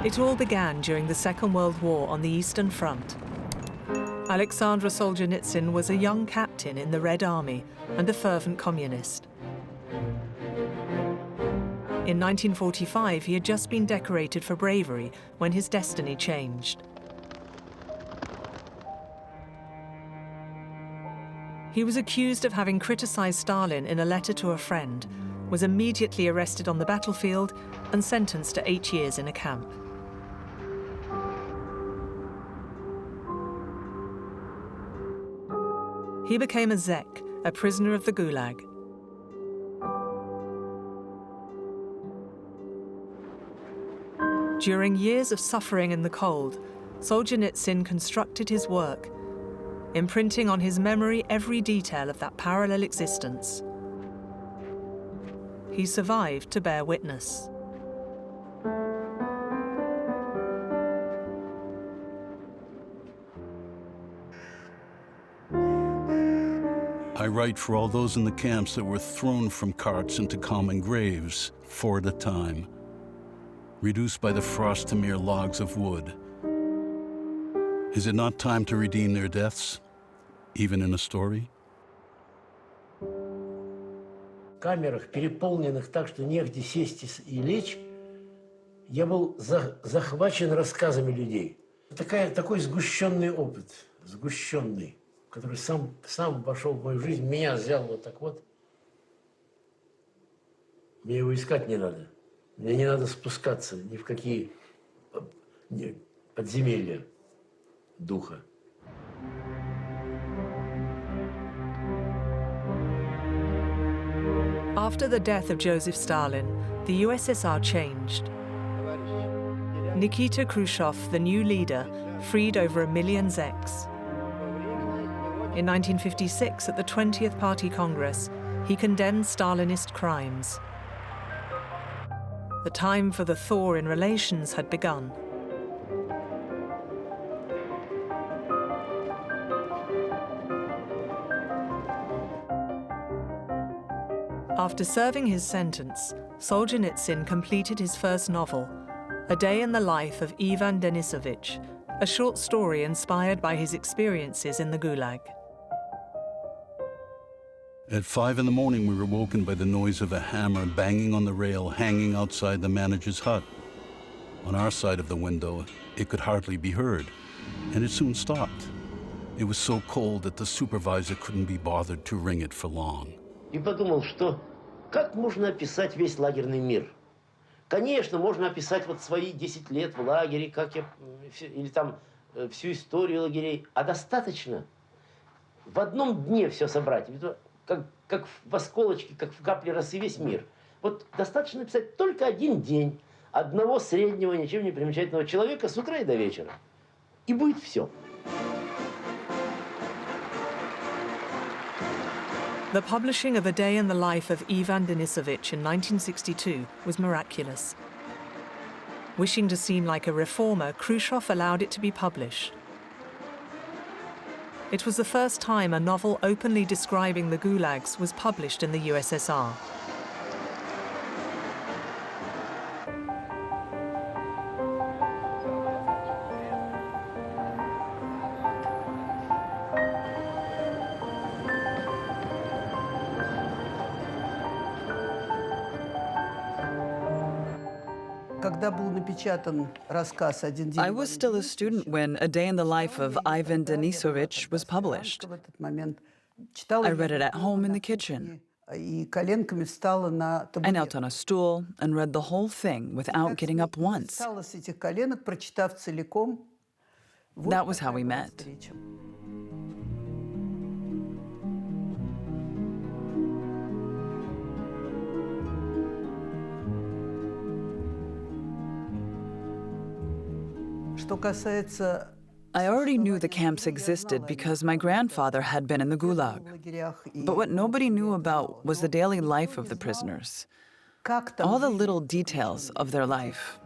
It all began during the Second World War on the Eastern Front. Aleksandr Solzhenitsyn was a young captain in the Red Army and a fervent communist. In 1945, he had just been decorated for bravery when his destiny changed. He was accused of having criticized Stalin in a letter to a friend, was immediately arrested on the battlefield and sentenced to 8 years in a camp. He became a Zek, a prisoner of the Gulag. During years of suffering in the cold, Solzhenitsyn constructed his work, imprinting on his memory every detail of that parallel existence. He survived to bear witness. I write for all those in the camps that were thrown from carts into common graves, 4 at a time, reduced by the frost to mere logs of wood. Is it not time to redeem their deaths, even in a story? В камерах, переполненных так, что негде сесть и лечь, я был захвачен рассказами людей. Такой сгущенный опыт, сгущенный, который сам вошел в мою жизнь, меня взял вот так вот. Мне его искать не надо. Мне не надо спускаться ни в какие подземелья духа. After the death of Joseph Stalin, the USSR changed. Nikita Khrushchev, the new leader, freed over 1 million Zeks. In 1956, at the 20th Party Congress, he condemned Stalinist crimes. The time for the thaw in relations had begun. After serving his sentence, Solzhenitsyn completed his first novel, A Day in the Life of Ivan Denisovich, a short story inspired by his experiences in the Gulag. At 5 in the morning, we were woken by the noise of a hammer banging on the rail hanging outside the manager's hut. On our side of the window, it could hardly be heard, and it soon stopped. It was so cold that the supervisor couldn't be bothered to ring it for long. И подумал, что как можно описать весь лагерный мир? Конечно, можно описать вот свои 10 лет в лагере, или там всю историю лагерей, а достаточно в одном дне все собрать, как в осколочке, как в капле росы весь мир. Вот достаточно написать только один день одного среднего, ничем не примечательного человека с утра и до вечера. И будет все. The publishing of A Day in the Life of Ivan Denisovich in 1962 was miraculous. Wishing to seem like a reformer, Khrushchev allowed it to be published. It was the first time a novel openly describing the gulags was published in the USSR. I was still a student when A Day in the Life of Ivan Denisovich was published. I read it at home in the kitchen. I knelt on a stool and read the whole thing without getting up once. That was how we met. I already knew the camps existed because my grandfather had been in the Gulag. But what nobody knew about was the daily life of the prisoners, all the little details of their life.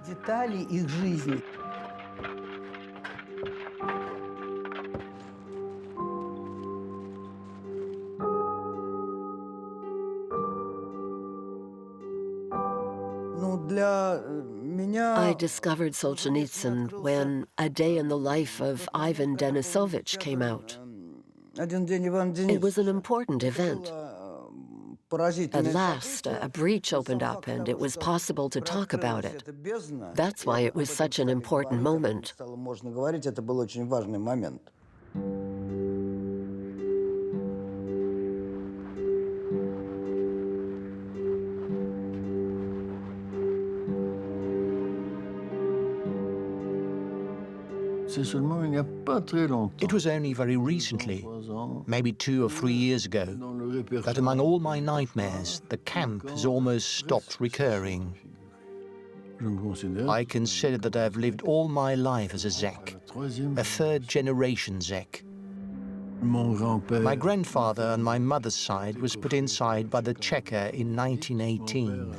I discovered Solzhenitsyn when A Day in the Life of Ivan Denisovich came out. It was an important event. At last, a breach opened up and it was possible to talk about it. That's why it was such an important moment. It was only very recently, maybe 2 or 3 years ago, that among all my nightmares, the camp has almost stopped recurring. I consider that I've lived all my life as a Zek, a third-generation Zek. My grandfather on my mother's side was put inside by the Cheka in 1918.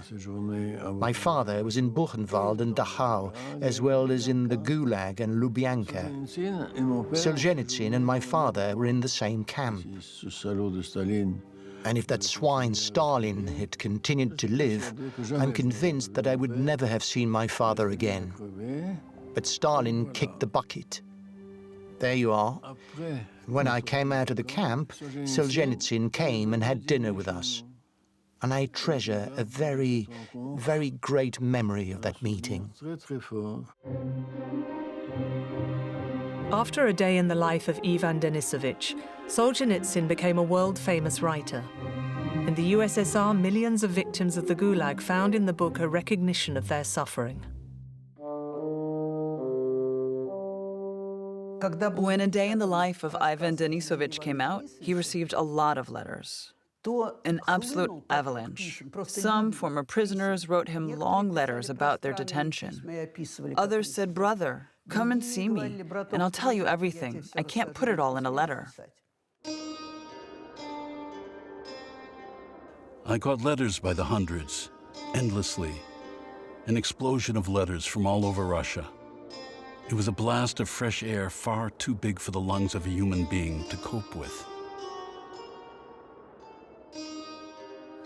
My father was in Buchenwald and Dachau, as well as in the Gulag and Lubyanka. Solzhenitsyn and my father were in the same camp. And if that swine Stalin had continued to live, I'm convinced that I would never have seen my father again. But Stalin kicked the bucket. There you are. When I came out of the camp, Solzhenitsyn came and had dinner with us. And I treasure a very, very great memory of that meeting. After A Day in the Life of Ivan Denisovich, Solzhenitsyn became a world-famous writer. In the USSR, millions of victims of the Gulag found in the book a recognition of their suffering. When A Day in the Life of Ivan Denisovich came out, he received a lot of letters. An absolute avalanche. Some former prisoners wrote him long letters about their detention. Others said, "Brother, come and see me, and I'll tell you everything. I can't put it all in a letter." I got letters by the hundreds, endlessly. An explosion of letters from all over Russia. It was a blast of fresh air far too big for the lungs of a human being to cope with.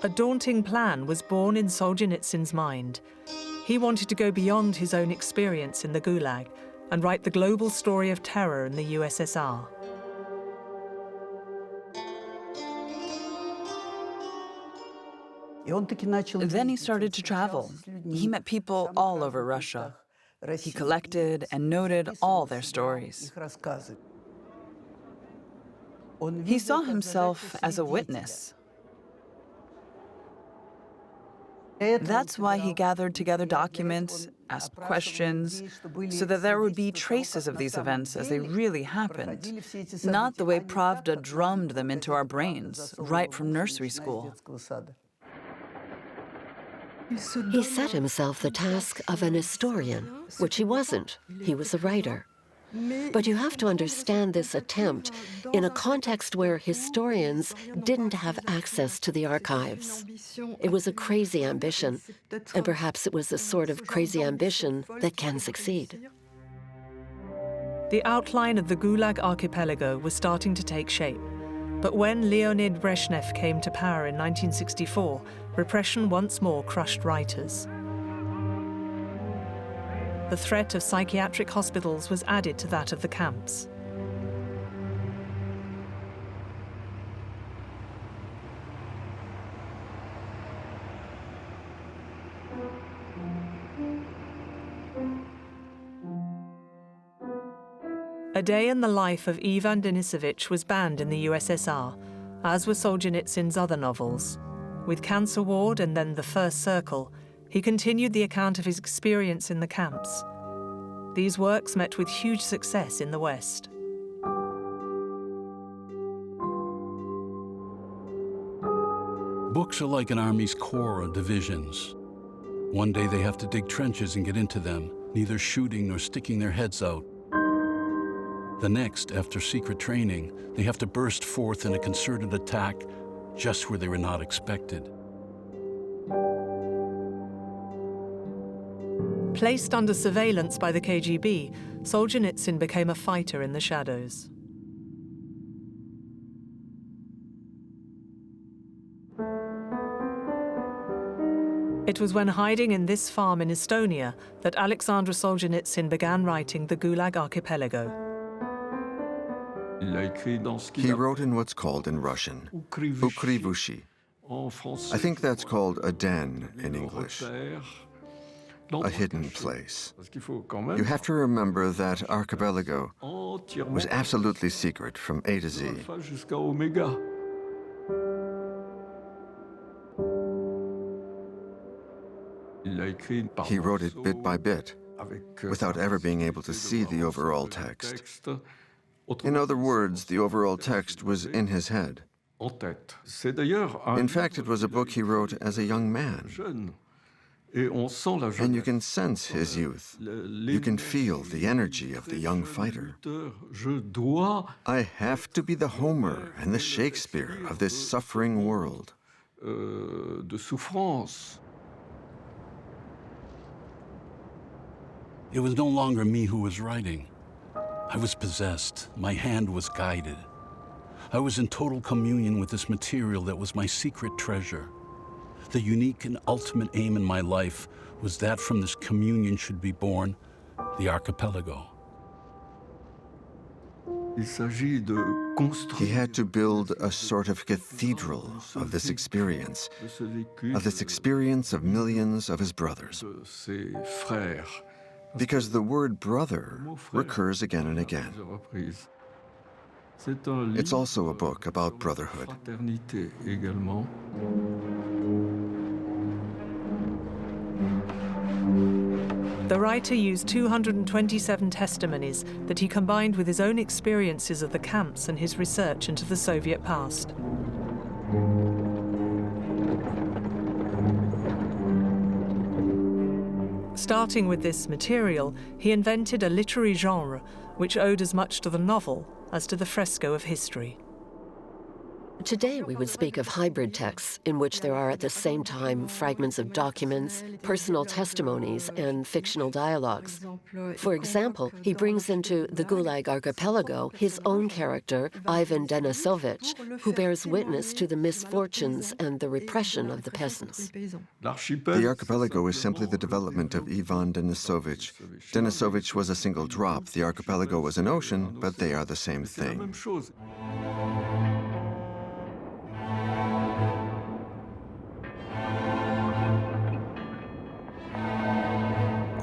A daunting plan was born in Solzhenitsyn's mind. He wanted to go beyond his own experience in the Gulag and write the global story of terror in the USSR. Then he started to travel. He met people all over Russia. He collected and noted all their stories. He saw himself as a witness. That's why he gathered together documents, asked questions, so that there would be traces of these events as they really happened, not the way Pravda drummed them into our brains, right from nursery school. He set himself the task of an historian, which he wasn't. He was a writer. But you have to understand this attempt in a context where historians didn't have access to the archives. It was a crazy ambition, and perhaps it was the sort of crazy ambition that can succeed. The outline of the Gulag Archipelago was starting to take shape. But when Leonid Brezhnev came to power in 1964, repression once more crushed writers. The threat of psychiatric hospitals was added to that of the camps. A Day in the Life of Ivan Denisovich was banned in the USSR, as were Solzhenitsyn's other novels. With Cancer Ward and then The First Circle, he continued the account of his experience in the camps. These works met with huge success in the West. Books are like an army's corps or divisions. One day they have to dig trenches and get into them, neither shooting nor sticking their heads out. The next, after secret training, they have to burst forth in a concerted attack just where they were not expected. Placed under surveillance by the KGB, Solzhenitsyn became a fighter in the shadows. It was when hiding in this farm in Estonia that Aleksandr Solzhenitsyn began writing the Gulag Archipelago. He wrote in what's called in Russian, ukrivushi. I think that's called a den in English, a hidden place. You have to remember that archipelago was absolutely secret from A to Z. He wrote it bit by bit, without ever being able to see the overall text. In other words, the overall text was in his head. In fact, it was a book he wrote as a young man. And you can sense his youth. You can feel the energy of the young fighter. I have to be the Homer and the Shakespeare of this suffering world. It was no longer me who was writing. I was possessed. My hand was guided. I was in total communion with this material that was my secret treasure. The unique and ultimate aim in my life was that from this communion should be born the archipelago. He had to build a sort of cathedral of this experience of millions of his brothers. Because the word brother recurs again and again. It's also a book about brotherhood. The writer used 227 testimonies that he combined with his own experiences of the camps and his research into the Soviet past. Starting with this material, he invented a literary genre which owed as much to the novel as to the fresco of history. Today, we would speak of hybrid texts in which there are at the same time fragments of documents, personal testimonies, and fictional dialogues. For example, he brings into the Gulag Archipelago his own character, Ivan Denisovich, who bears witness to the misfortunes and the repression of the peasants. The archipelago is simply the development of Ivan Denisovich. Denisovich was a single drop. The archipelago was an ocean, but they are the same thing.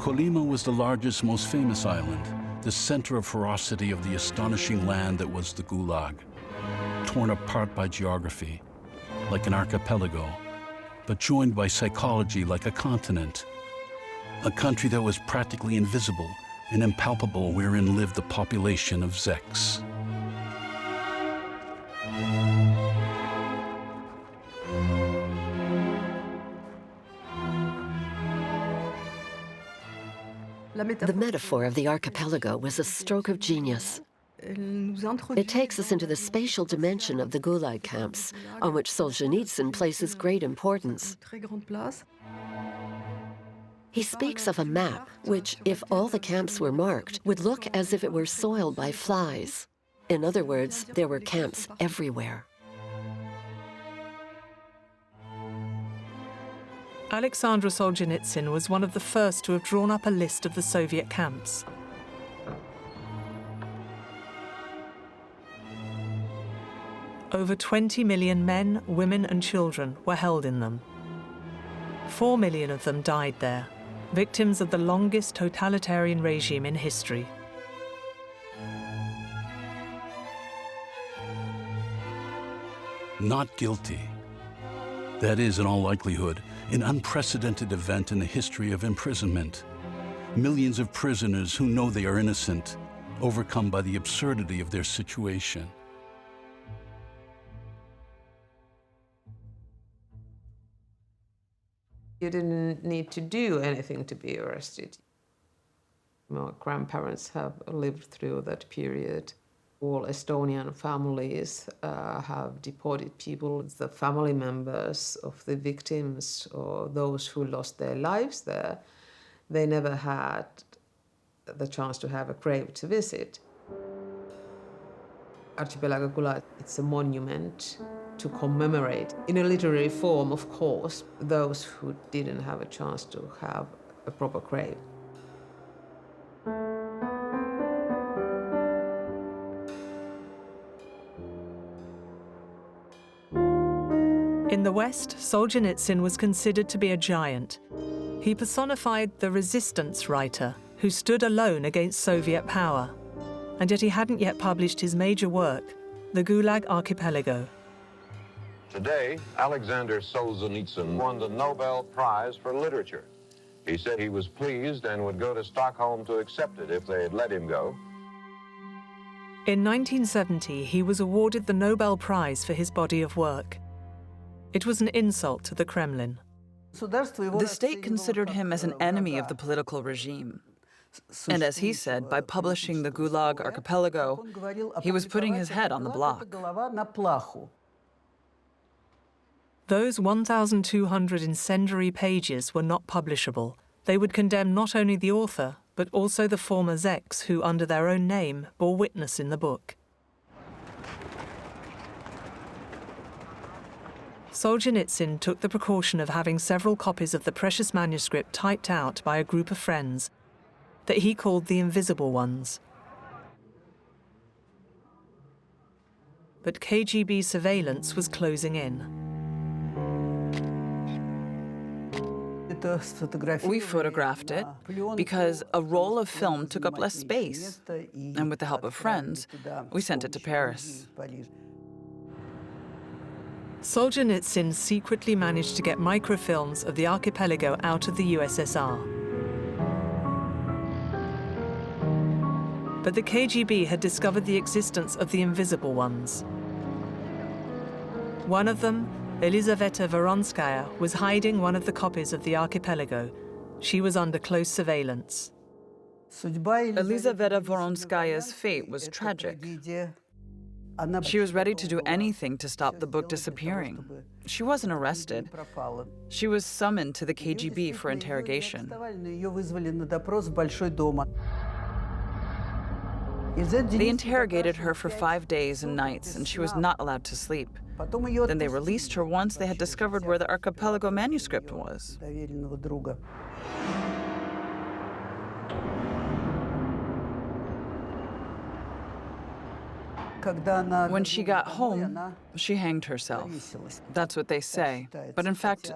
Kolyma was the largest, most famous island, the center of ferocity of the astonishing land that was the Gulag, torn apart by geography, like an archipelago, but joined by psychology like a continent, a country that was practically invisible and impalpable, wherein lived the population of Czechs. The metaphor of the archipelago was a stroke of genius. It takes us into the spatial dimension of the Gulag camps, on which Solzhenitsyn places great importance. He speaks of a map which, if all the camps were marked, would look as if it were soiled by flies. In other words, there were camps everywhere. Aleksandr Solzhenitsyn was one of the first to have drawn up a list of the Soviet camps. Over 20 million men, women and children were held in them. 4 million of them died there, victims of the longest totalitarian regime in history. Not guilty. That is, in all likelihood, an unprecedented event in the history of imprisonment. Millions of prisoners who know they are innocent, overcome by the absurdity of their situation. You didn't need to do anything to be arrested. My grandparents have lived through that period. All Estonian families have deported people. The family members of the victims or those who lost their lives there, they never had the chance to have a grave to visit. Archipelago Gulag, it's a monument to commemorate, in a literary form, of course, those who didn't have a chance to have a proper grave. In the West, Solzhenitsyn was considered to be a giant. He personified the resistance writer who stood alone against Soviet power. And yet he hadn't yet published his major work, the Gulag Archipelago. Today, Aleksandr Solzhenitsyn won the Nobel Prize for Literature. He said he was pleased and would go to Stockholm to accept it if they had let him go. In 1970, he was awarded the Nobel Prize for his body of work. It was an insult to the Kremlin. The state considered him as an enemy of the political regime. And as he said, by publishing the Gulag Archipelago, he was putting his head on the block. Those 1,200 incendiary pages were not publishable. They would condemn not only the author, but also the former Zeks who, under their own name, bore witness in the book. Solzhenitsyn took the precaution of having several copies of the precious manuscript typed out by a group of friends that he called the invisible ones. But KGB surveillance was closing in. We photographed it because a roll of film took up less space, and with the help of friends, we sent it to Paris. Solzhenitsyn secretly managed to get microfilms of the archipelago out of the USSR. But the KGB had discovered the existence of the invisible ones. One of them, Elizaveta Voronskaya, was hiding one of the copies of the archipelago. She was under close surveillance. Elizaveta Voronskaya's fate was tragic. She was ready to do anything to stop the book disappearing. She wasn't arrested. She was summoned to the KGB for interrogation. They interrogated her for 5 days and nights, and she was not allowed to sleep. Then they released her once they had discovered where the archipelago manuscript was. When she got home, she hanged herself. That's what they say. But in fact,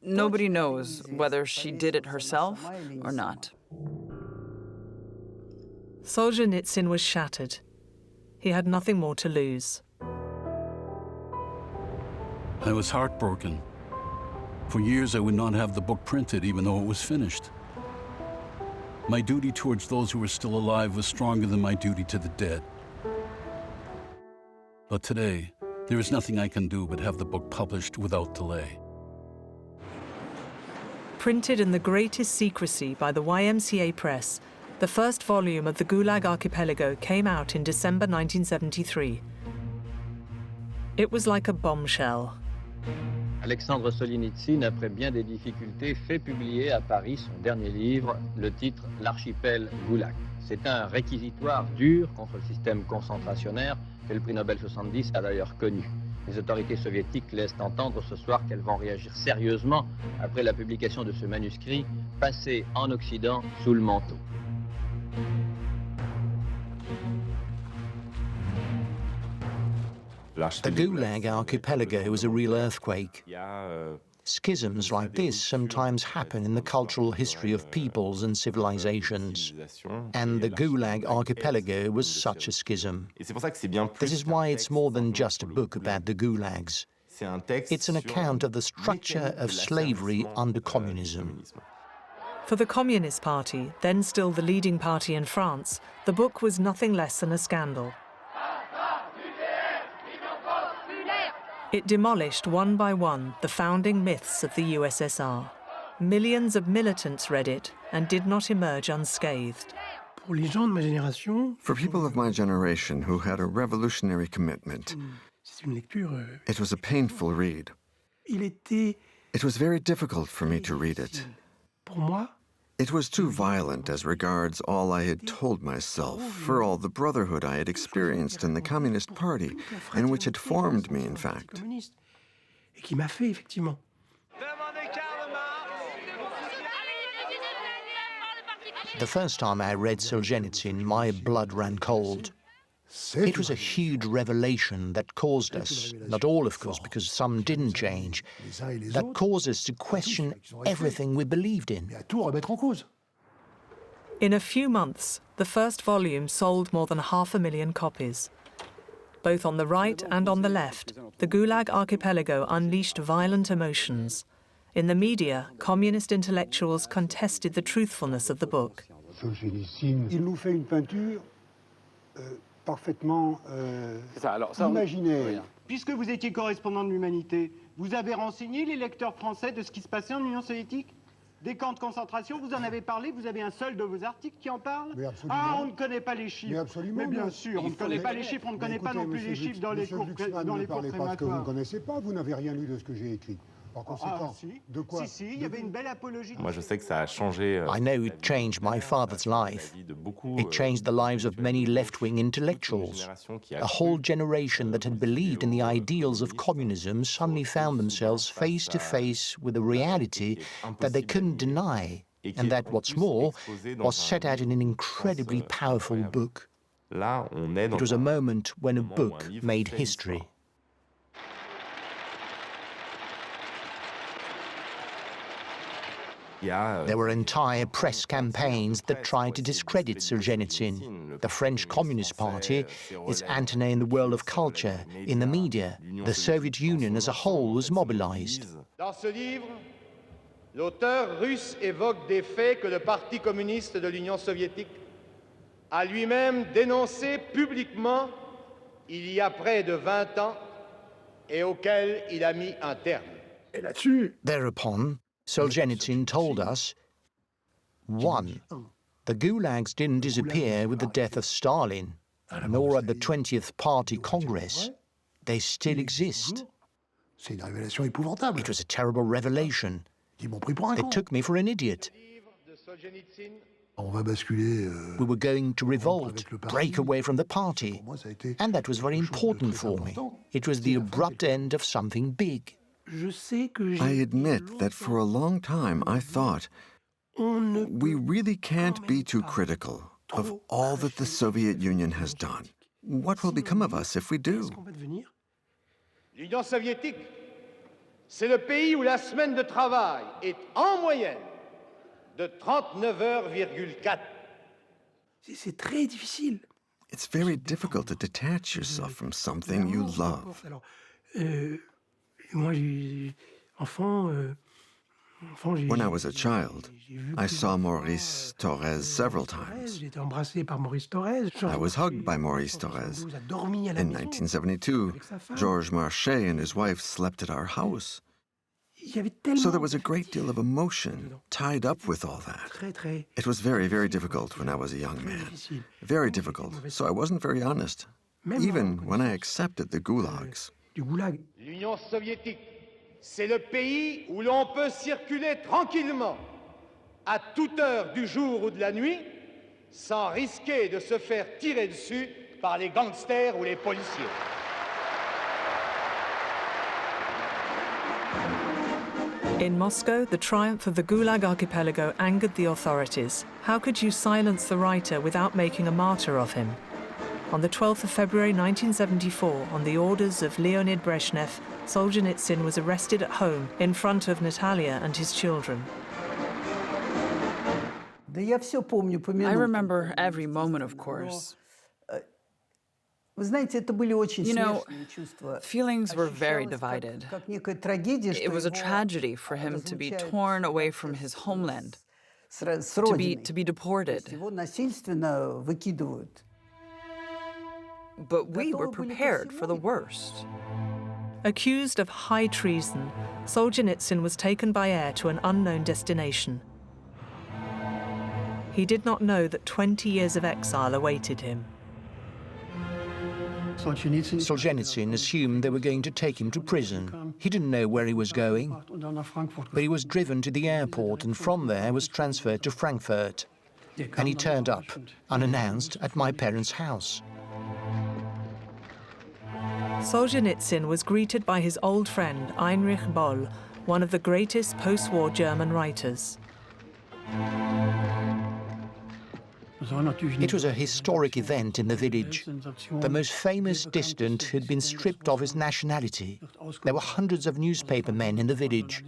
nobody knows whether she did it herself or not. Solzhenitsyn was shattered. He had nothing more to lose. I was heartbroken. For years, I would not have the book printed, even though it was finished. My duty towards those who were still alive was stronger than my duty to the dead. But today, there is nothing I can do but have the book published without delay. Printed in the greatest secrecy by the YMCA Press, the first volume of the Gulag Archipelago came out in December 1973. It was like a bombshell. Aleksandr Solzhenitsyn, après bien des difficultés, fait publier à Paris son dernier livre, le titre L'archipel Gulag. C'est un réquisitoire dur contre le système concentrationnaire que le prix Nobel 70 a d'ailleurs connu. Les autorités soviétiques laissent entendre ce soir qu'elles vont réagir sérieusement après la publication de ce manuscrit passé en Occident sous le manteau. The Gulag Archipelago was a real earthquake. Schisms like this sometimes happen in the cultural history of peoples and civilizations. And the Gulag Archipelago was such a schism. This is why it's more than just a book about the gulags. It's an account of the structure of slavery under communism. For the Communist Party, then still the leading party in France, the book was nothing less than a scandal. It demolished one by one the founding myths of the USSR. Millions of militants read it and did not emerge unscathed. For people of my generation who had a revolutionary commitment, it was a painful read. It was very difficult for me to read it. It was too violent as regards all I had told myself, for all the brotherhood I had experienced in the Communist Party, and which had formed me, in fact. The first time I read Solzhenitsyn, my blood ran cold. It was a huge revelation that caused us, not all of course, because some didn't change, that caused us to question everything we believed in. In a few months, the first volume sold more than 500,000 copies. Both on the right and on the left, the Gulag Archipelago unleashed violent emotions. In the media, communist intellectuals contested the truthfulness of the book. Parfaitement imaginaire. Puisque vous étiez correspondant de l'Humanité, vous avez renseigné les lecteurs français de ce qui se passait en Union soviétique? Des camps de concentration, vous en avez parlé? Vous avez un seul de vos articles qui en parle? Ah, on ne connaît pas les chiffres. Mais absolument. Mais bien sûr, on ne connaît pas les chiffres, on ne connaît pas non plus les chiffres dans les cours prématoires. Ne parlez pas de ce que vous ne connaissez pas, vous n'avez rien lu de ce que j'ai écrit. Par conséquent, de quoi? Si, il y avait une belle apologie. Moi, je sais que ça a changé. I know it changed my father's life. It changed the lives of many left-wing intellectuals. A whole generation that had believed in the ideals of communism suddenly found themselves face to face with a reality that they couldn't deny, and that, what's more, was set out in an incredibly powerful book. It was a moment when a book made history. There were entire press campaigns that tried to discredit Solzhenitsyn. The French Communist Party, its antennae in the world of culture, in the media, the Soviet Union as a whole was mobilized. Dans ce livre, l'auteur russe évoque des faits que le Parti communiste de l'Union soviétique a lui-même dénoncés publiquement il y a près de 20 ans et auxquels il a mis un terme. Thereupon, Solzhenitsyn told us, 1. The gulags didn't disappear with the death of Stalin, nor at the 20th Party Congress. They still exist. It was a terrible revelation. They took me for an idiot. We were going to revolt, break away from the party. And that was very important for me. It was the abrupt end of something big. I admit that for a long time I thought, we really can't be too critical of all that the Soviet Union has done. What will become of us if we do? L'Union soviétique, c'est le pays où la semaine de travail est en moyenne de 39h,4. C'est très difficile. It's very difficult to detach yourself from something you love. When I was a child, I saw Maurice Thorez several times. I was hugged by Maurice Thorez. In 1972, Georges Marchais and his wife slept at our house. So there was a great deal of emotion tied up with all that. It was very, very difficult when I was a young man. Very difficult, so I wasn't very honest, even when I accepted the gulags. L'Union soviétique, c'est le pays où l'on peut circuler tranquillement, à toute heure du jour ou de la nuit, sans risquer de se faire tirer dessus par les gangsters ou les policiers. In Moscow, the triumph of the Gulag Archipelago angered the authorities. How could you silence the writer without making a martyr of him? On the 12th of February 1974, on the orders of Leonid Brezhnev, Solzhenitsyn was arrested at home in front of Natalia and his children. I remember every moment, of course. You know, feelings were very divided. It was a tragedy for him to be torn away from his homeland, to be deported. But we were prepared for the worst. Accused of high treason, Solzhenitsyn was taken by air to an unknown destination. He did not know that 20 years of exile awaited him. Solzhenitsyn assumed they were going to take him to prison. He didn't know where he was going, but he was driven to the airport and from there was transferred to Frankfurt. And he turned up, unannounced, at my parents' house. Solzhenitsyn was greeted by his old friend Heinrich Boll, one of the greatest post-war German writers. It was a historic event in the village. The most famous dissident had been stripped of his nationality. There were hundreds of newspaper men in the village.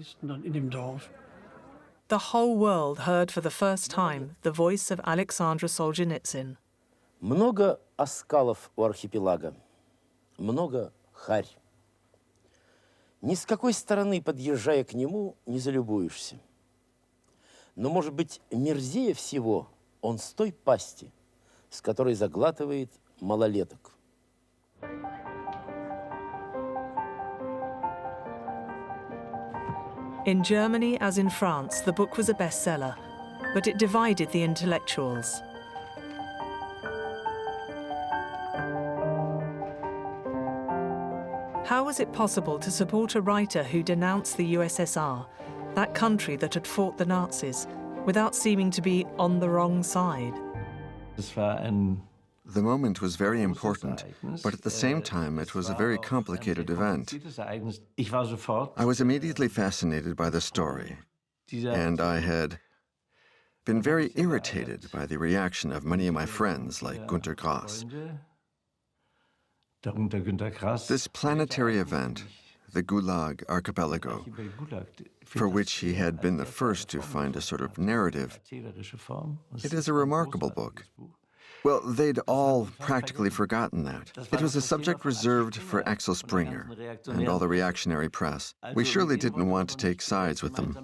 The whole world heard for the first time the voice of Aleksandr Solzhenitsyn. Много оскалов у архипелага, много харь. Ни с какой стороны, подъезжая к нему, не залюбуешься. Но, может быть, мерзее всего он с той пасти, с которой заглатывает малолеток. In Germany, as in France, the book was a bestseller, but it divided the intellectuals. How was it possible to support a writer who denounced the USSR, that country that had fought the Nazis, without seeming to be on the wrong side? The moment was very important, but at the same time it was a very complicated event. I was immediately fascinated by the story, and I had been very irritated by the reaction of many of my friends, like Günter Grass. This planetary event, the Gulag Archipelago, for which he had been the first to find a sort of narrative, it is a remarkable book. Well, they'd all practically forgotten that. It was a subject reserved for Axel Springer and all the reactionary press. We surely didn't want to take sides with them.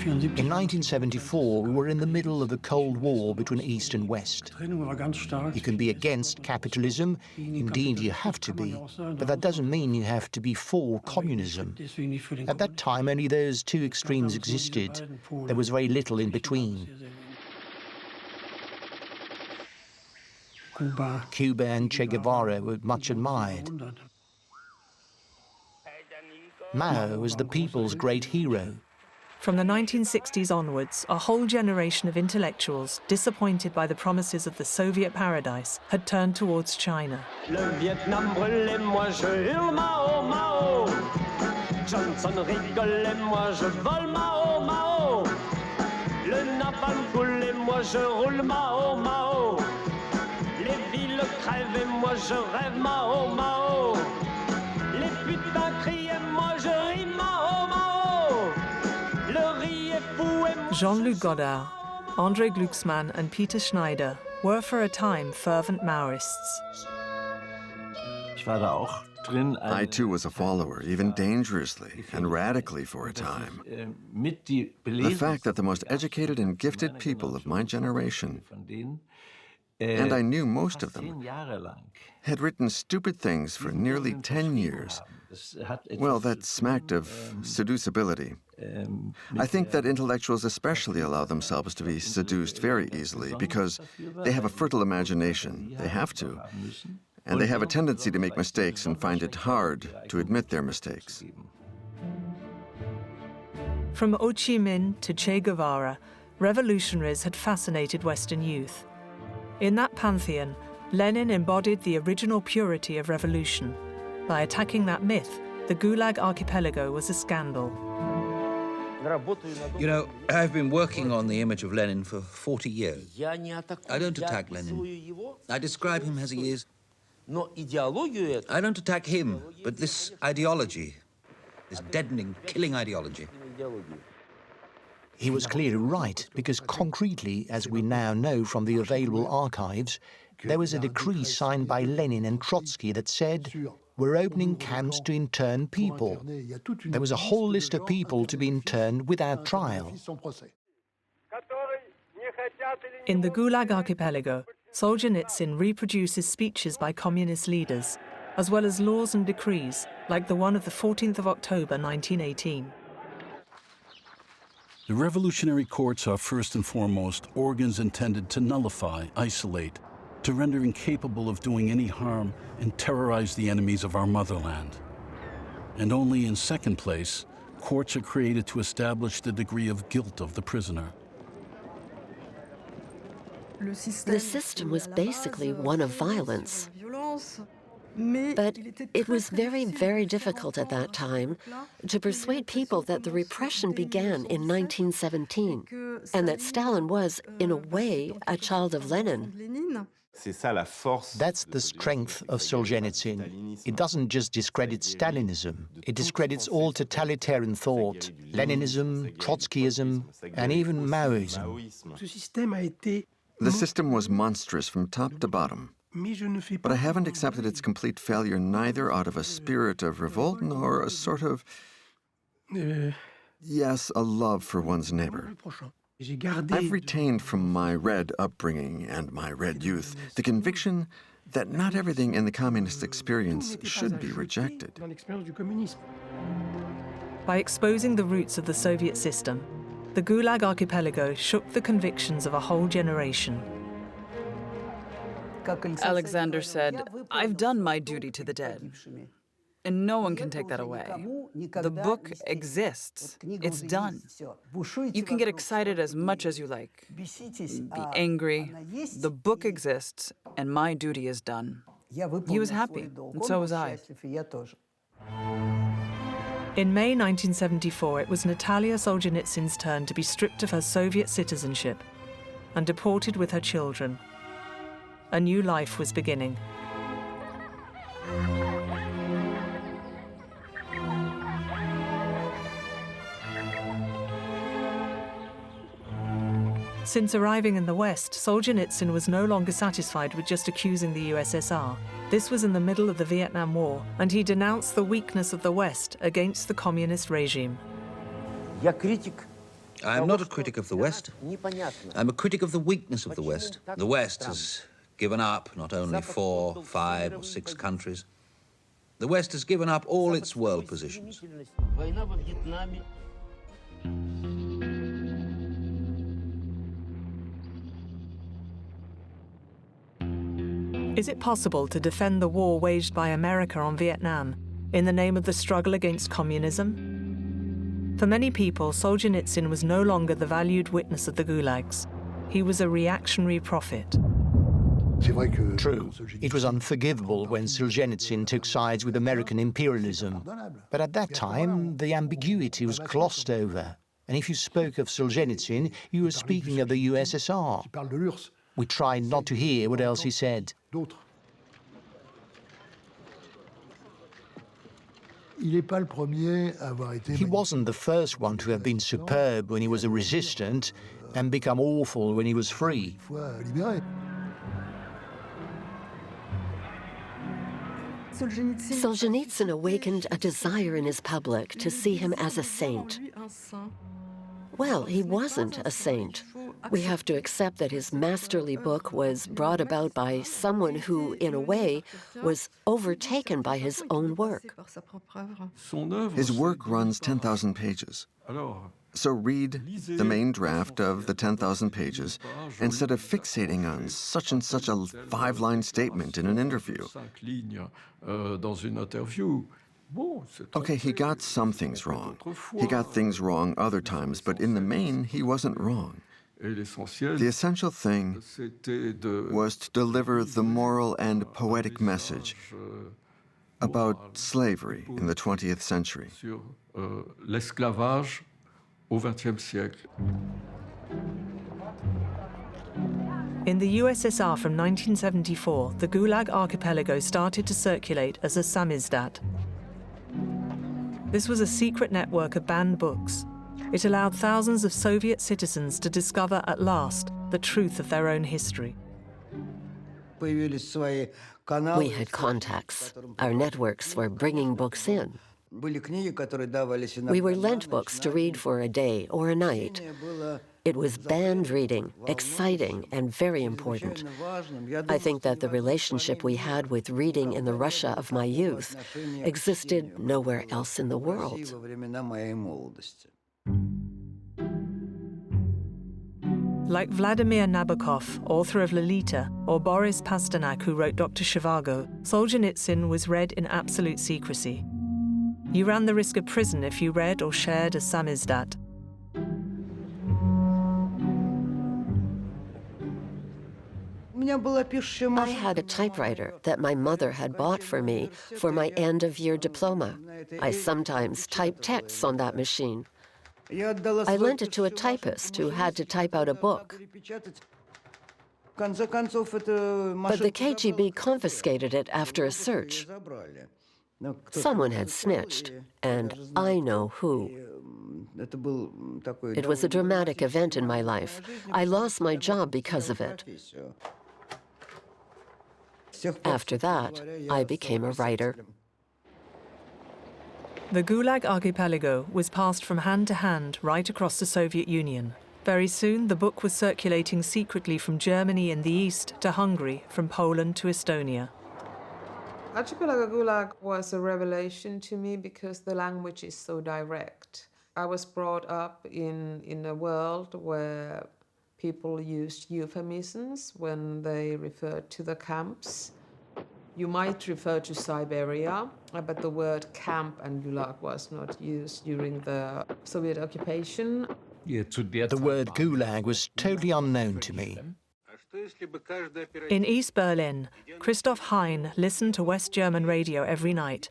In 1974, we were in the middle of the Cold War between East and West. You can be against capitalism, indeed you have to be, but that doesn't mean you have to be for communism. At that time, only those two extremes existed. There was very little in between. Cuba and Che Guevara were much admired. Mao was the people's great hero. From the 1960s onwards, a whole generation of intellectuals, disappointed by the promises of the Soviet paradise, had turned towards China. Le Vietnam brûle et moi je hurle Mao, Mao. Johnson rigole et moi je vole Mao, Mao. Le napalm coule et moi je roule Mao, Mao. Les villes crèvent et moi je rêve Mao, Mao. Les putains crient et moi je ris Mao, Mao. Jean-Luc Godard, André Glucksmann and Peter Schneider were for a time fervent Maoists. I too was a follower, even dangerously and radically for a time. The fact that the most educated and gifted people of my generation, and I knew most of them, had written stupid things for nearly 10 years. Well, that smacked of seducibility. I think that intellectuals especially allow themselves to be seduced very easily because they have a fertile imagination. They have to. And they have a tendency to make mistakes and find it hard to admit their mistakes. From Ho Chi Minh to Che Guevara, revolutionaries had fascinated Western youth. In that pantheon, Lenin embodied the original purity of revolution. By attacking that myth, the Gulag Archipelago was a scandal. You know, I've been working on the image of Lenin for 40 years. I don't attack Lenin. I describe him as he is. I don't attack him, but this ideology, this deadening, killing ideology. He was clearly right, because concretely, as we now know from the available archives, there was a decree signed by Lenin and Trotsky that said, we're opening camps to intern people. There was a whole list of people to be interned without trial. In the Gulag Archipelago, Solzhenitsyn reproduces speeches by communist leaders. as well as laws and decrees, like the one of the 14th of October 1918. The revolutionary courts are first and foremost organs intended to nullify, isolate, to render incapable of doing any harm and terrorize the enemies of our motherland. And only in second place, courts are created to establish the degree of guilt of the prisoner. The system was basically one of violence. But it was very, very difficult at that time to persuade people that the repression began in 1917 and that Stalin was, in a way, a child of Lenin. That's the strength of Solzhenitsyn. It doesn't just discredit Stalinism, it discredits all totalitarian thought, Leninism, Trotskyism, and even Maoism. The system was monstrous from top to bottom. But I haven't accepted its complete failure neither out of a spirit of revolt nor a sort of, yes, a love for one's neighbor. I've retained from my Red upbringing and my Red youth the conviction that not everything in the communist experience should be rejected. By exposing the roots of the Soviet system, the Gulag Archipelago shook the convictions of a whole generation. Alexander said, "I've done my duty to the dead, and no one can take that away. The book exists. It's done. You can get excited as much as you like. Be angry. The book exists, and my duty is done." He was happy, and so was I. In May 1974, it was Natalia Solzhenitsyn's turn to be stripped of her Soviet citizenship and deported with her children. A new life was beginning. Since arriving in the West, Solzhenitsyn was no longer satisfied with just accusing the USSR. This was in the middle of the Vietnam War, and he denounced the weakness of the West against the communist regime. I am not a critic of the West. I'm a critic of the weakness of the West. The West has given up not only 4, 5, or 6 countries. The West has given up all its world positions. Is it possible to defend the war waged by America on Vietnam in the name of the struggle against communism? For many people, Solzhenitsyn was no longer the valued witness of the gulags. He was a reactionary prophet. True, it was unforgivable when Solzhenitsyn took sides with American imperialism. But at that time, the ambiguity was glossed over. And if you spoke of Solzhenitsyn, you were speaking of the USSR. We tried not to hear what else he said. He wasn't the first one to have been superb when he was a resistant and become awful when he was free. Solzhenitsyn awakened a desire in his public to see him as a saint. Well, he wasn't a saint. We have to accept that his masterly book was brought about by someone who, in a way, was overtaken by his own work. His work runs 10,000 pages. So read the main draft of the 10,000 pages instead of fixating on such and such a 5-line statement in an interview. Okay, he got some things wrong. He got things wrong other times, but in the main, he wasn't wrong. The essential thing was to deliver the moral and poetic message about slavery in the 20th century. In the USSR from 1974, the Gulag Archipelago started to circulate as a Samizdat. This was a secret network of banned books. It allowed thousands of Soviet citizens to discover at last the truth of their own history. We had contacts. Our networks were bringing books in. We were lent books to read for a day or a night. It was banned reading, exciting, and very important. I think that the relationship we had with reading in the Russia of my youth existed nowhere else in the world. Like Vladimir Nabokov, author of Lolita, or Boris Pasternak, who wrote Dr. Zhivago, Solzhenitsyn was read in absolute secrecy. You ran the risk of prison if you read or shared a Samizdat. I had a typewriter that my mother had bought for me for my end-of-year diploma. I sometimes typed texts on that machine. I lent it to a typist who had to type out a book. But the KGB confiscated it after a search. Someone had snitched, and I know who. It was a dramatic event in my life. I lost my job because of it. After that, I became a writer. The Gulag Archipelago was passed from hand to hand right across the Soviet Union. Very soon, the book was circulating secretly from Germany in the east to Hungary, from Poland to Estonia. Archipelago Gulag was a revelation to me because the language is so direct. I was brought up in a world where people used euphemisms when they referred to the camps. You might refer to Siberia, but the word camp and Gulag was not used during the Soviet occupation. The word Gulag was totally unknown to me. In East Berlin, Christoph Hein listened to West German radio every night,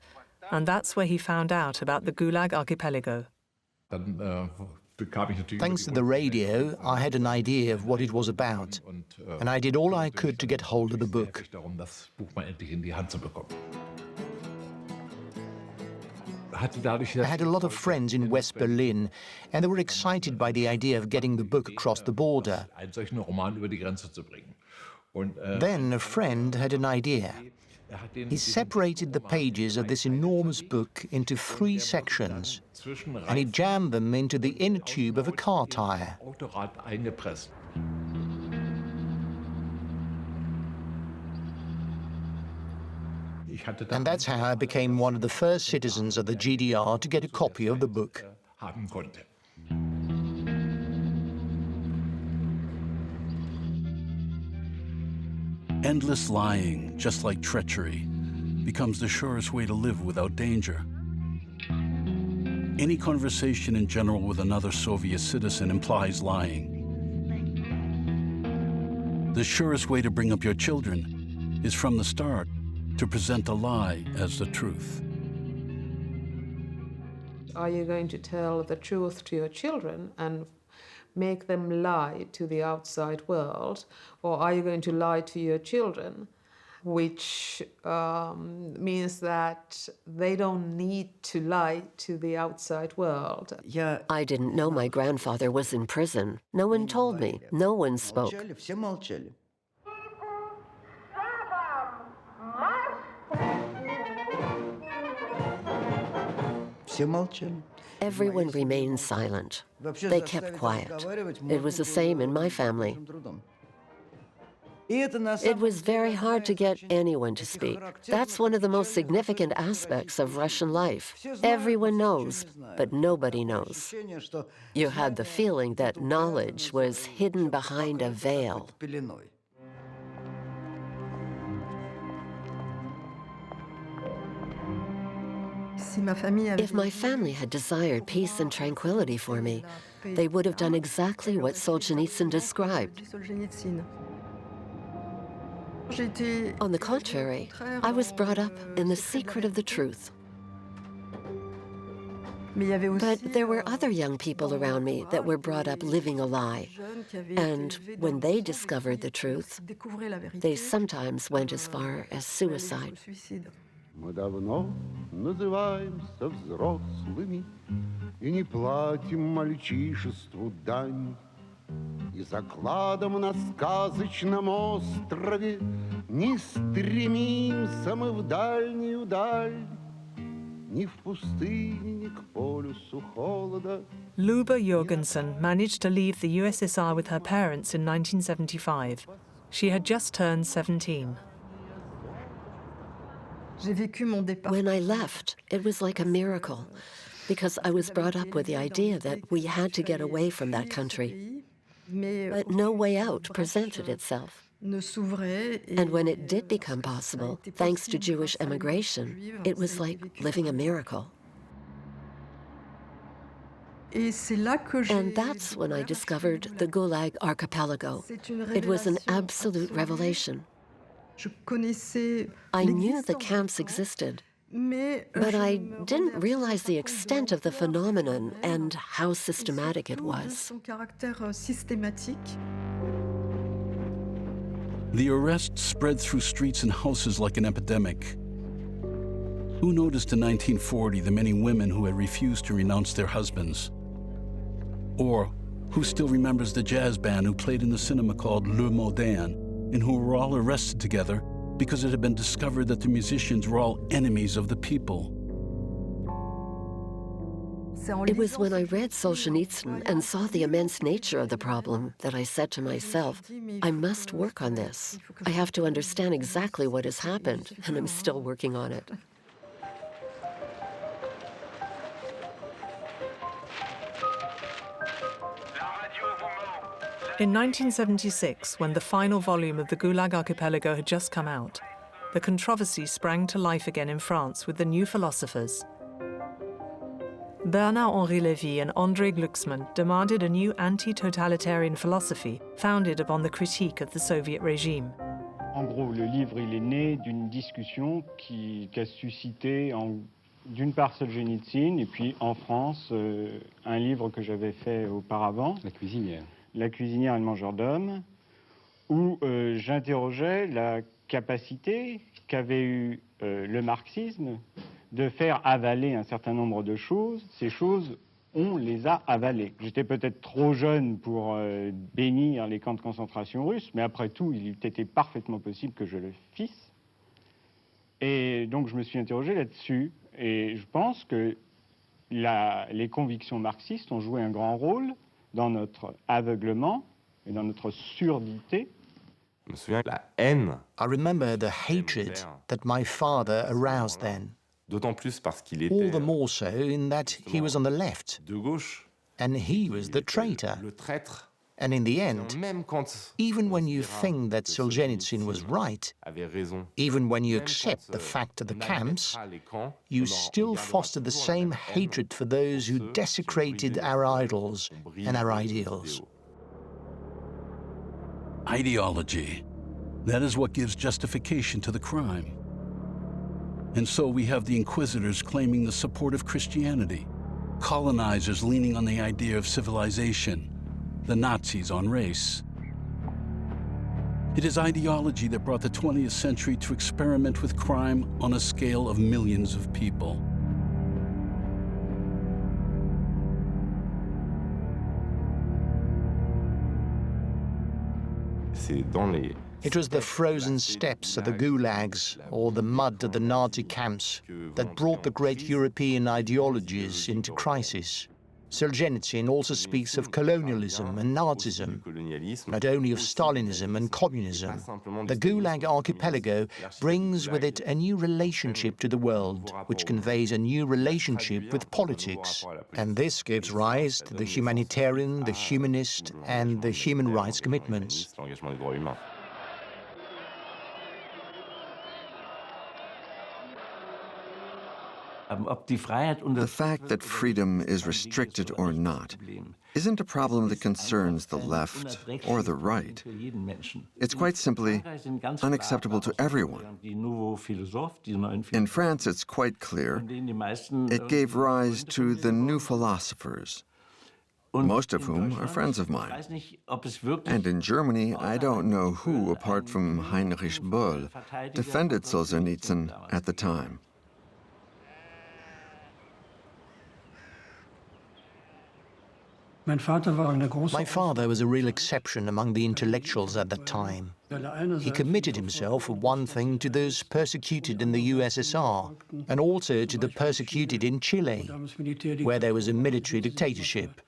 and that's where he found out about the Gulag Archipelago. Thanks to the radio, I had an idea of what it was about, and I did all I could to get hold of the book. I had a lot of friends in West Berlin, and they were excited by the idea of getting the book across the border. Then a friend had an idea. He separated the pages of this enormous book into 3 sections, and he jammed them into the inner tube of a car tire. And that's how I became one of the first citizens of the GDR to get a copy of the book. Endless lying, just like treachery, becomes the surest way to live without danger. Any conversation in general with another Soviet citizen implies lying. The surest way to bring up your children is from the start to present a lie as the truth. Are you going to tell the truth to your children and make them lie to the outside world, or are you going to lie to your children, which means that they don't need to lie to the outside world? I didn't know my grandfather was in prison. No one told me. No one spoke. Everyone remained silent. They kept quiet. It was the same in my family. It was very hard to get anyone to speak. That's one of the most significant aspects of Russian life. Everyone knows, but nobody knows. You had the feeling that knowledge was hidden behind a veil. If my family had desired peace and tranquility for me, they would have done exactly what Solzhenitsyn described. On the contrary, I was brought up in the secret of the truth. But there were other young people around me that were brought up living a lie. And when they discovered the truth, they sometimes went as far as suicide. Мы давно называемся взрослыми и не платим мальчишеству дань. И закладом на сказочном острове не стремимся мы в дальнюю даль. ни в пустыне, ни к полюсу холода. Luba Jorgensen managed to leave the USSR with her parents in 1975. She had just turned 17. When I left, it was like a miracle, because I was brought up with the idea that we had to get away from that country. But no way out presented itself. And when it did become possible, thanks to Jewish emigration, it was like living a miracle. And that's when I discovered the Gulag Archipelago. It was an absolute revelation. I knew the camps existed, but I didn't realize the extent of the phenomenon and how systematic it was. The arrests spread through streets and houses like an epidemic. Who noticed in 1940 the many women who had refused to renounce their husbands? Or who still remembers the jazz band who played in the cinema called Le Moderne and who were all arrested together because it had been discovered that the musicians were all enemies of the people? It was when I read Solzhenitsyn and saw the immense nature of the problem that I said to myself, I must work on this. I have to understand exactly what has happened, and I'm still working on it. In 1976, when the final volume of the Gulag Archipelago had just come out, the controversy sprang to life again in France with the new philosophers. Bernard-Henri Lévy and André Glucksmann demanded a new anti-totalitarian philosophy founded upon the critique of the Soviet regime. En gros, le livre il est né d'une discussion qui a suscité d'une part Solzhenitsyn et puis en France un livre que j'avais fait auparavant, La cuisinière et le mangeur d'hommes, où j'interrogeais la capacité qu'avait eu le marxisme de faire avaler un certain nombre de choses. Ces choses, on les a avalées. J'étais peut-être trop jeune pour bénir les camps de concentration russes, mais après tout, il était parfaitement possible que je le fisse. Et donc, je me suis interrogé là-dessus. Et je pense que les convictions marxistes ont joué un grand rôle dans notre aveuglement et dans notre surdité. Je me souviens de la haine. I remember the hatred that my father aroused then. D'autant plus parce qu'il était all the more so in that he was on the left, de gauche, and he was the traitor. Le traître. And in the end, même quand even when you think that Solzhenitsyn was right, even when you accept the fact of the camps, you still foster the same hatred for those who desecrated our idols and our ideals. Ideology. That is what gives justification to the crime. And so we have the inquisitors claiming the support of Christianity, colonizers leaning on the idea of civilization, the Nazis on race. It is ideology that brought the 20th century to experiment with crime on a scale of millions of people. It was the frozen steppes of the gulags or the mud of the Nazi camps that brought the great European ideologies into crisis. Solzhenitsyn also speaks of colonialism and Nazism, not only of Stalinism and communism. The Gulag Archipelago brings with it a new relationship to the world, which conveys a new relationship with politics. And this gives rise to the humanitarian, the humanist, and the human rights commitments. The fact that freedom is restricted or not isn't a problem that concerns the left or the right. It's quite simply unacceptable to everyone. In France, it's quite clear. It gave rise to the new philosophers, most of whom are friends of mine. And in Germany, I don't know who, apart from Heinrich Böll, defended Solzhenitsyn at the time. My father was a real exception among the intellectuals at that time. He committed himself, for one thing, to those persecuted in the USSR, and also to the persecuted in Chile, where there was a military dictatorship.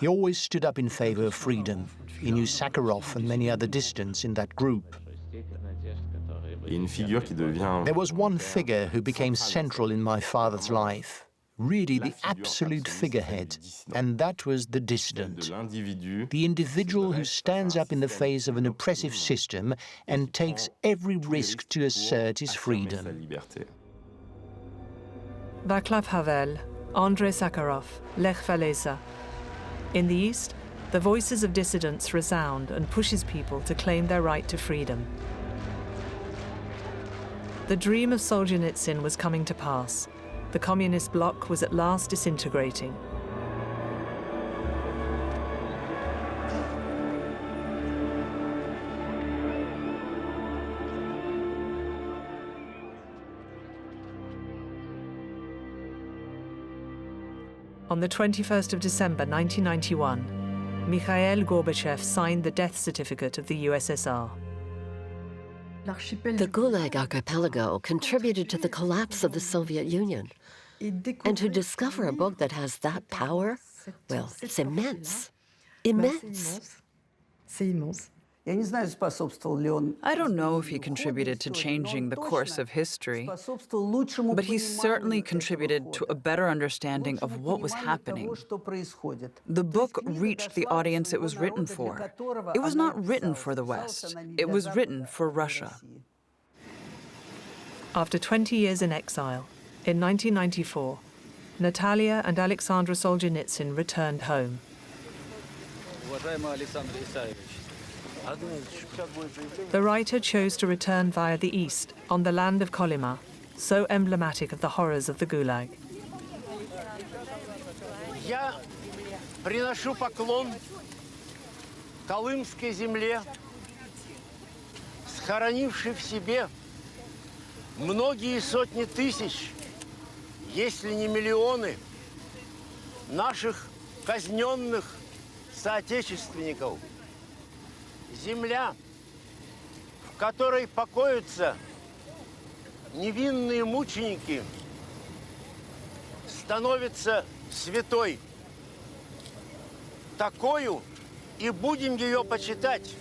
He always stood up in favor of freedom. He knew Sakharov and many other dissidents in that group. There was one figure who became central in my father's life, really the absolute figurehead, and that was the dissident, the individual who stands up in the face of an oppressive system and takes every risk to assert his freedom. Václav Havel, Andrei Sakharov, Lech Walesa. In the East, the voices of dissidents resound and pushes people to claim their right to freedom. The dream of Solzhenitsyn was coming to pass. The communist bloc was at last disintegrating. On the 21st of December 1991, Mikhail Gorbachev signed the death certificate of the USSR. The Gulag Archipelago contributed to the collapse of the Soviet Union. And to discover a book that has that power, well, it's immense. Immense. I don't know if he contributed to changing the course of history, but he certainly contributed to a better understanding of what was happening. The book reached the audience it was written for. It was not written for the West. It was written for Russia. After 20 years in exile, in 1994, Natalia and Aleksandr Solzhenitsyn returned home. The writer chose to return via the east, on the land of Kolyma, so emblematic of the horrors of the Gulag. Я приношу поклон колымской земле, схоронившей в себе многие сотни тысяч, если не миллионы, наших казненных соотечественников. Земля, в которой покоятся невинные мученики, становится святой. Такою и будем ее почитать.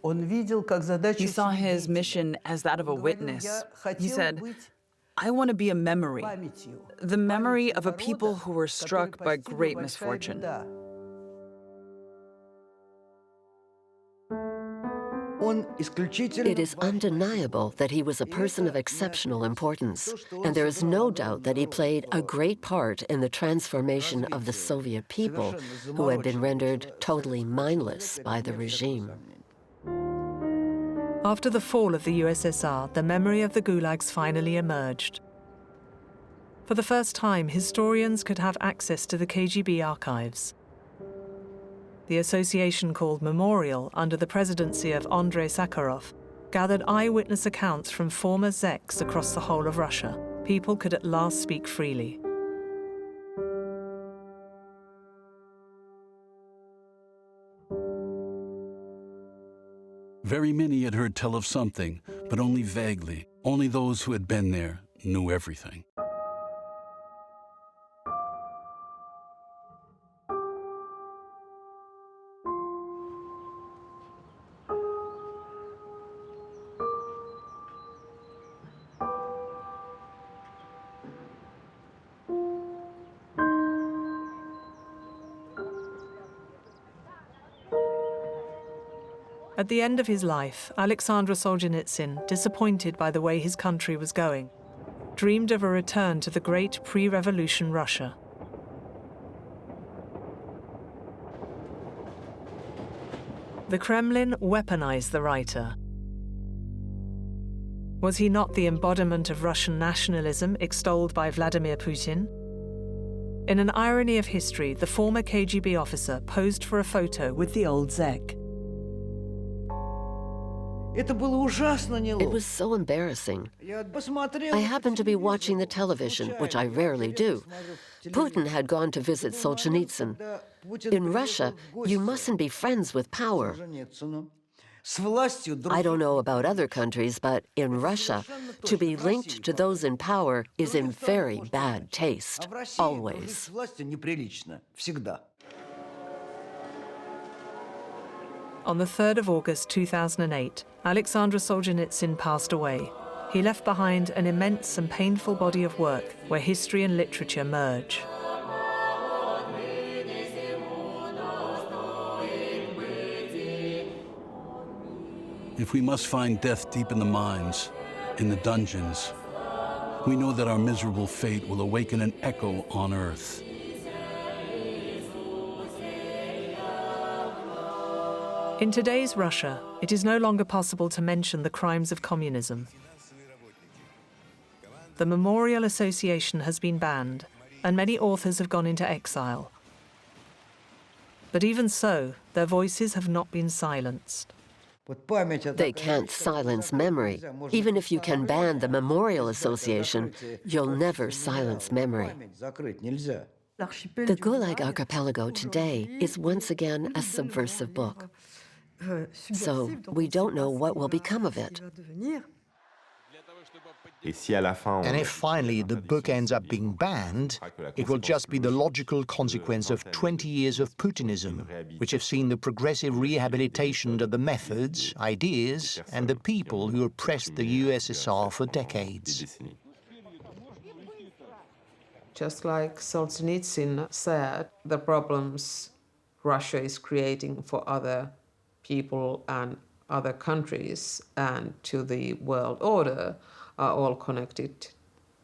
He saw his mission as that of a witness. He said, I want to be a memory, the memory of a people who were struck by great misfortune. It is undeniable that he was a person of exceptional importance, and there is no doubt that he played a great part in the transformation of the Soviet people, who had been rendered totally mindless by the regime. After the fall of the USSR, the memory of the gulags finally emerged. For the first time, historians could have access to the KGB archives. The association called Memorial, under the presidency of Andrei Sakharov, gathered eyewitness accounts from former Zeks across the whole of Russia. People could at last speak freely. Very many had heard tell of something, but only vaguely. Only those who had been there knew everything. At the end of his life, Aleksandr Solzhenitsyn, disappointed by the way his country was going, dreamed of a return to the great pre-revolution Russia. The Kremlin weaponized the writer. Was he not the embodiment of Russian nationalism extolled by Vladimir Putin? In an irony of history, the former KGB officer posed for a photo with the old Zek. It was so embarrassing. I happened to be watching the television, which I rarely do. Putin had gone to visit Solzhenitsyn. In Russia, you mustn't be friends with power. I don't know about other countries, but in Russia, to be linked to those in power is in very bad taste, always. On the 3rd of August 2008, Aleksandr Solzhenitsyn passed away. He left behind an immense and painful body of work where history and literature merge. If we must find death deep in the mines, in the dungeons, we know that our miserable fate will awaken an echo on Earth. In today's Russia, it is no longer possible to mention the crimes of communism. The Memorial Association has been banned, and many authors have gone into exile. But even so, their voices have not been silenced. They can't silence memory. Even if you can ban the Memorial Association, you'll never silence memory. The Gulag Archipelago today is once again a subversive book. So we don't know what will become of it. And if finally the book ends up being banned, it will just be the logical consequence of 20 years of Putinism, which have seen the progressive rehabilitation of the methods, ideas, and the people who oppressed the USSR for decades. Just like Solzhenitsyn said, the problems Russia is creating for other people and other countries and to the world order are all connected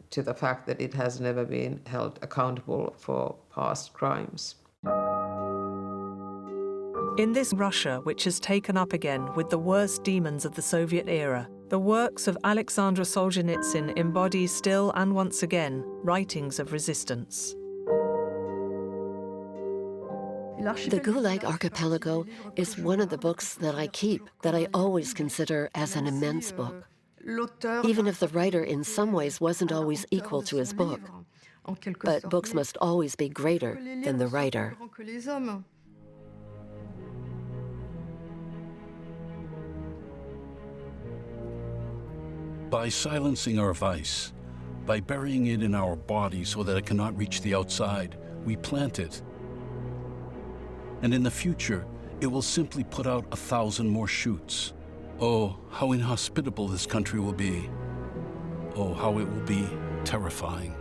to the fact that it has never been held accountable for past crimes. In this Russia, which has taken up again with the worst demons of the Soviet era, the works of Aleksandr Solzhenitsyn embody still and once again writings of resistance. The Gulag Archipelago is one of the books that I keep, that I always consider as an immense book. Even if the writer in some ways wasn't always equal to his book. But books must always be greater than the writer. By silencing our vice, by burying it in our body so that it cannot reach the outside, we plant it. And in the future, it will simply put out 1,000 more shoots. Oh, how inhospitable this country will be. Oh, how it will be terrifying.